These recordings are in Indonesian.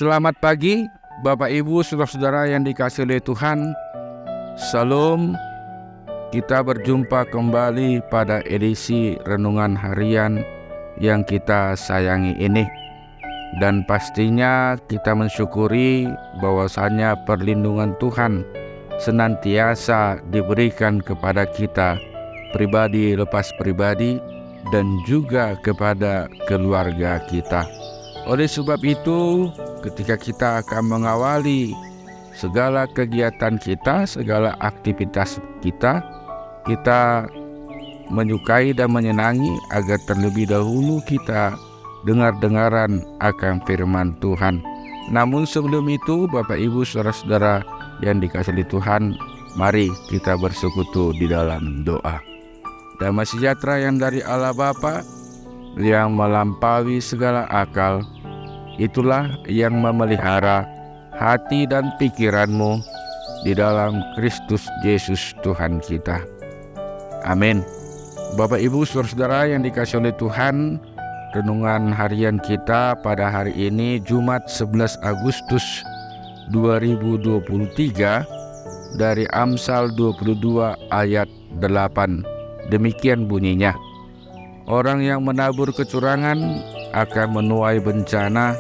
Selamat pagi Bapak Ibu Saudara-saudara yang dikasihi oleh Tuhan. Salam. Kita berjumpa kembali pada edisi Renungan Harian yang kita sayangi ini. Dan pastinya kita mensyukuri bahwasanya perlindungan Tuhan senantiasa diberikan kepada kita pribadi lepas pribadi dan juga kepada keluarga kita. Oleh sebab itu, ketika kita akan mengawali segala kegiatan kita, segala aktivitas kita, kita menyukai dan menyenangi agar terlebih dahulu kita dengar-dengaran akan firman Tuhan. Namun sebelum itu, Bapak Ibu Saudara-saudara yang dikasihi Tuhan, mari kita bersekutu di dalam doa. Damai sejahtera yang dari Allah Bapa, yang melampaui segala akal, itulah yang memelihara hati dan pikiranmu di dalam Kristus Yesus Tuhan kita. Amin. Bapak Ibu Saudara-saudara yang dikasihi oleh Tuhan, renungan harian kita pada hari ini Jumat 11 Agustus 2023 dari Amsal 22 ayat 8. Demikian bunyinya. Orang yang menabur kecurangan akan menuai bencana,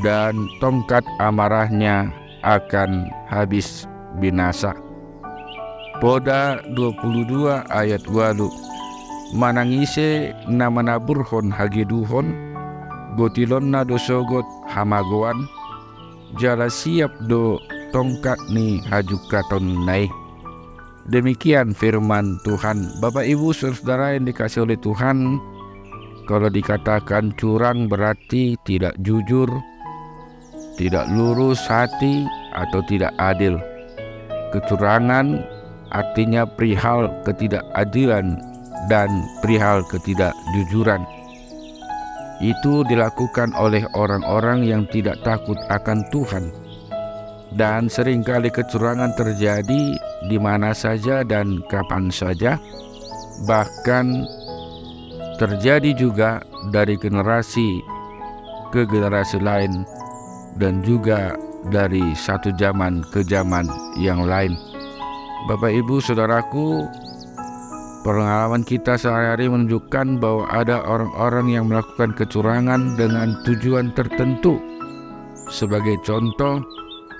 dan tongkat amarahnya akan habis binasa. Poda 22 ayat 8. Manangise na manaburhon hageduhon, gotilon na dosogot hamagoan, jala siap do tongkat ni hajukaton nai. Demikian firman Tuhan. Bapak Ibu Saudara yang dikasihi oleh Tuhan, kalau dikatakan curang berarti tidak jujur, tidak lurus hati, atau tidak adil. Kecurangan artinya perihal ketidakadilan dan perihal ketidakjujuran. Itu dilakukan oleh orang-orang yang tidak takut akan Tuhan. Dan seringkali kecurangan terjadi di mana saja dan kapan saja, bahkan terjadi juga dari generasi ke generasi lain dan juga dari satu zaman ke zaman yang lain. Bapak Ibu Saudaraku, pengalaman kita sehari-hari menunjukkan bahwa ada orang-orang yang melakukan kecurangan dengan tujuan tertentu. Sebagai contoh,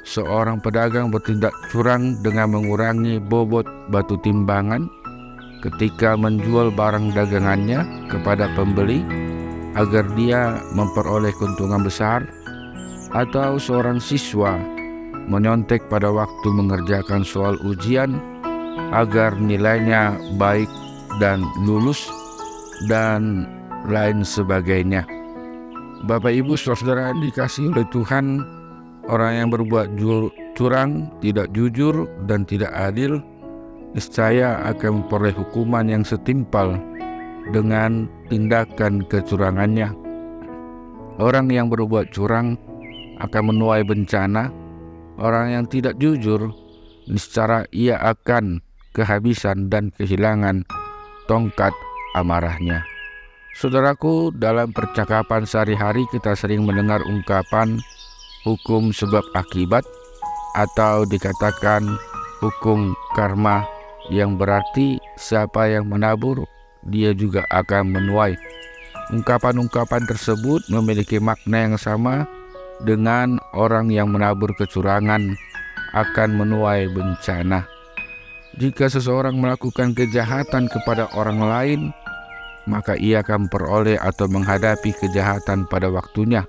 seorang pedagang bertindak curang dengan mengurangi bobot batu timbangan ketika menjual barang dagangannya kepada pembeli agar dia memperoleh keuntungan besar, atau seorang siswa menyontek pada waktu mengerjakan soal ujian agar nilainya baik dan lulus, dan lain sebagainya. Bapak Ibu Saudara dikasihi oleh Tuhan, orang yang berbuat curang, tidak jujur, dan tidak adil, niscaya akan memperoleh hukuman yang setimpal dengan tindakan kecurangannya. Orang yang berbuat curang akan menuai bencana. Orang yang tidak jujur, niscaya ia akan kehabisan dan kehilangan tongkat amarahnya. Saudaraku, dalam percakapan sehari-hari kita sering mendengar ungkapan hukum sebab akibat, atau dikatakan hukum karma, yang berarti siapa yang menabur, dia juga akan menuai. Ungkapan-ungkapan tersebut memiliki makna yang sama dengan orang yang menabur kecurangan akan menuai bencana. Jika seseorang melakukan kejahatan kepada orang lain, maka ia akan memperoleh atau menghadapi kejahatan pada waktunya.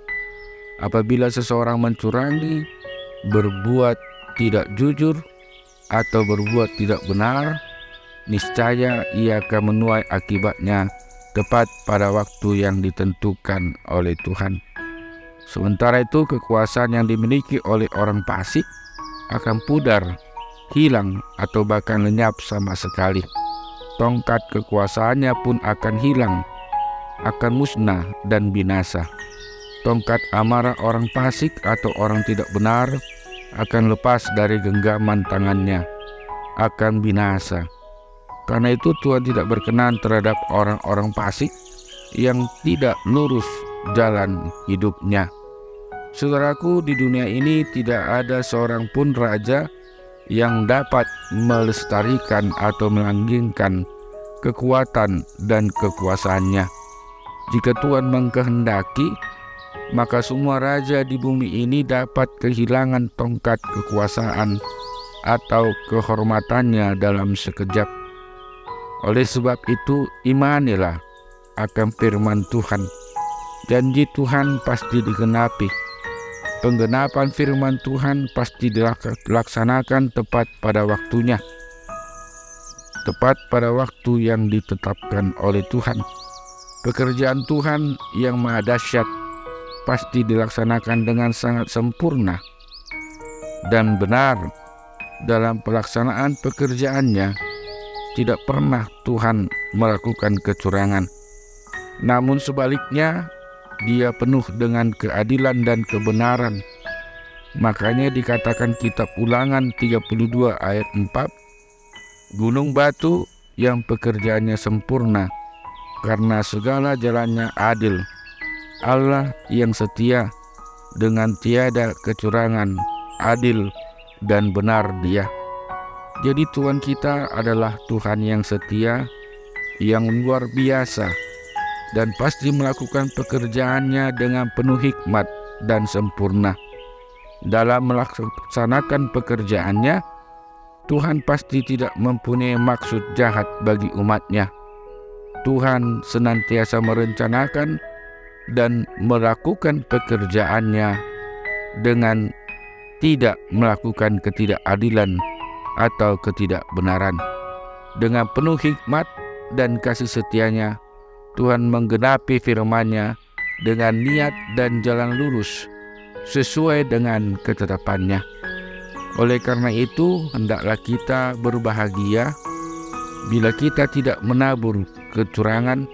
Apabila seseorang mencurangi, berbuat tidak jujur, atau berbuat tidak benar, niscaya ia akan menuai akibatnya tepat pada waktu yang ditentukan oleh Tuhan. Sementara itu, kekuasaan yang dimiliki oleh orang fasik akan pudar, hilang, atau bahkan lenyap sama sekali. Tongkat kekuasaannya pun akan hilang, akan musnah dan binasa. Tongkat amarah orang fasik atau orang tidak benar akan lepas dari genggaman tangannya, akan binasa. Karena itu Tuhan tidak berkenan terhadap orang-orang fasik yang tidak lurus jalan hidupnya. Saudaraku, di dunia ini tidak ada seorang pun raja yang dapat melestarikan atau melanggengkan kekuatan dan kekuasaannya. Jika Tuhan mengkehendaki, maka semua raja di bumi ini dapat kehilangan tongkat kekuasaan atau kehormatannya dalam sekejap. Oleh sebab itu, imanilah akan firman Tuhan. Janji Tuhan pasti digenapi. Penggenapan firman Tuhan pasti dilaksanakan tepat pada waktunya, tepat pada waktu yang ditetapkan oleh Tuhan. Pekerjaan Tuhan yang maha dahsyat pasti dilaksanakan dengan sangat sempurna dan benar. Dalam pelaksanaan pekerjaannya, tidak pernah Tuhan melakukan kecurangan. Namun sebaliknya, Dia penuh dengan keadilan dan kebenaran. Makanya dikatakan kitab Ulangan 32 ayat 4, gunung batu yang pekerjaannya sempurna, karena segala jalannya adil. Allah yang setia, dengan tiada kecurangan, adil dan benar Dia. Jadi Tuhan kita adalah Tuhan yang setia, yang luar biasa, dan pasti melakukan pekerjaannya dengan penuh hikmat dan sempurna. Dalam melaksanakan pekerjaannya, Tuhan pasti tidak mempunyai maksud jahat bagi umatnya. Tuhan senantiasa merencanakan dan melakukan pekerjaannya dengan tidak melakukan ketidakadilan atau ketidakbenaran. Dengan penuh hikmat dan kasih setianya, Tuhan menggenapi firman-Nya dengan niat dan jalan lurus sesuai dengan ketetapan-Nya. Oleh karena itu, hendaklah kita berbahagia bila kita tidak menabur kecurangan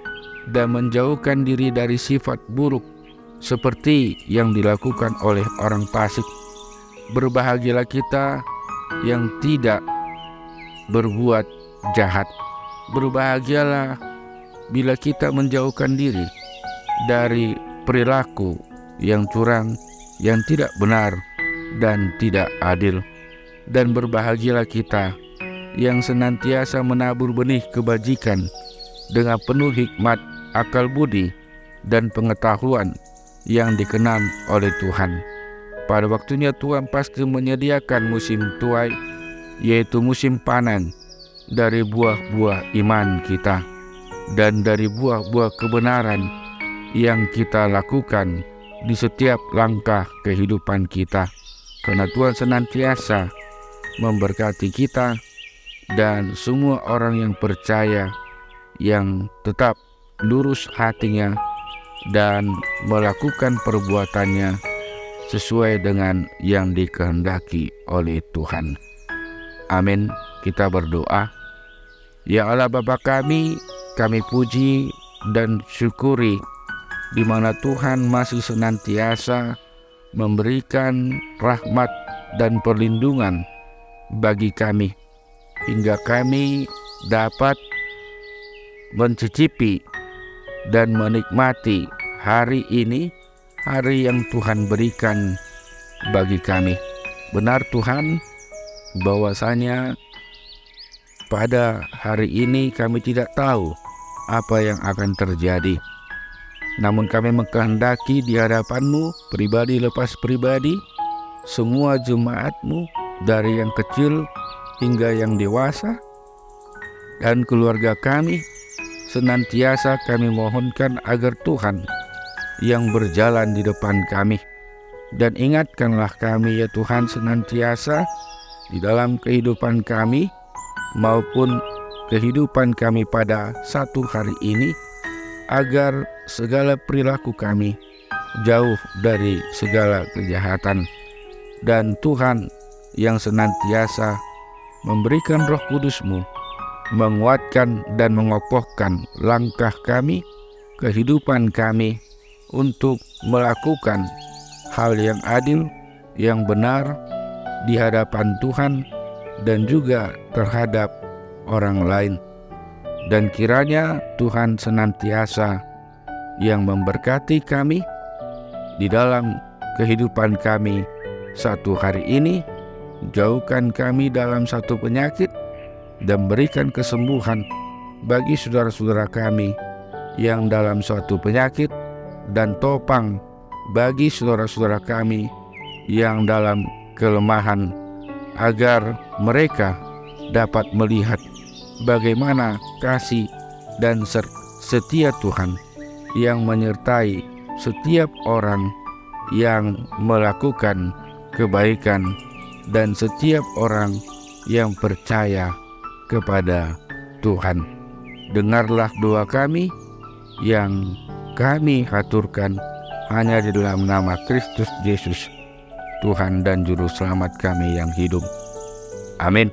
dan menjauhkan diri dari sifat buruk seperti yang dilakukan oleh orang fasik. Berbahagialah kita yang tidak berbuat jahat. Berbahagialah bila kita menjauhkan diri dari perilaku yang curang, yang tidak benar, dan tidak adil. Dan berbahagialah kita yang senantiasa menabur benih kebajikan dengan penuh hikmat, akal budi, dan pengetahuan yang dikenan oleh Tuhan. Pada waktunya Tuhan pasti menyediakan musim tuai, yaitu musim panen dari buah-buah iman kita dan dari buah-buah kebenaran yang kita lakukan di setiap langkah kehidupan kita. Karena Tuhan senantiasa memberkati kita dan semua orang yang percaya, yang tetap lurus hatinya dan melakukan perbuatannya sesuai dengan yang dikehendaki oleh Tuhan. Amin. Kita berdoa. Ya Allah Bapa kami puji dan syukuri di mana Tuhan masih senantiasa memberikan rahmat dan perlindungan bagi kami, hingga kami dapat mencicipi dan menikmati hari ini, hari yang Tuhan berikan bagi kami. Benar Tuhan, bahwasanya pada hari ini kami tidak tahu apa yang akan terjadi. Namun kami mengkehendaki di hadapan-Mu, pribadi lepas pribadi, semua jemaat-Mu, dari yang kecil hingga yang dewasa, dan keluarga kami, senantiasa kami mohonkan agar Tuhan yang berjalan di depan kami. Dan ingatkanlah kami ya Tuhan senantiasa di dalam kehidupan kami maupun kehidupan kami pada satu hari ini, agar segala perilaku kami jauh dari segala kejahatan. Dan Tuhan yang senantiasa memberikan Roh Kudus-Mu, menguatkan dan mengokohkan langkah kami, kehidupan kami, untuk melakukan hal yang adil, yang benar di hadapan Tuhan dan juga terhadap orang lain. Dan kiranya Tuhan senantiasa yang memberkati kami di dalam kehidupan kami satu hari ini, jauhkan kami dalam satu penyakit, dan berikan kesembuhan bagi saudara-saudara kami yang dalam suatu penyakit, dan topang bagi saudara-saudara kami yang dalam kelemahan, agar mereka dapat melihat bagaimana kasih dan setia Tuhan yang menyertai setiap orang yang melakukan kebaikan dan setiap orang yang percaya kepada Tuhan. Dengarlah doa kami yang kami haturkan hanya di dalam nama Kristus Yesus, Tuhan dan Juru Selamat kami yang hidup. Amin.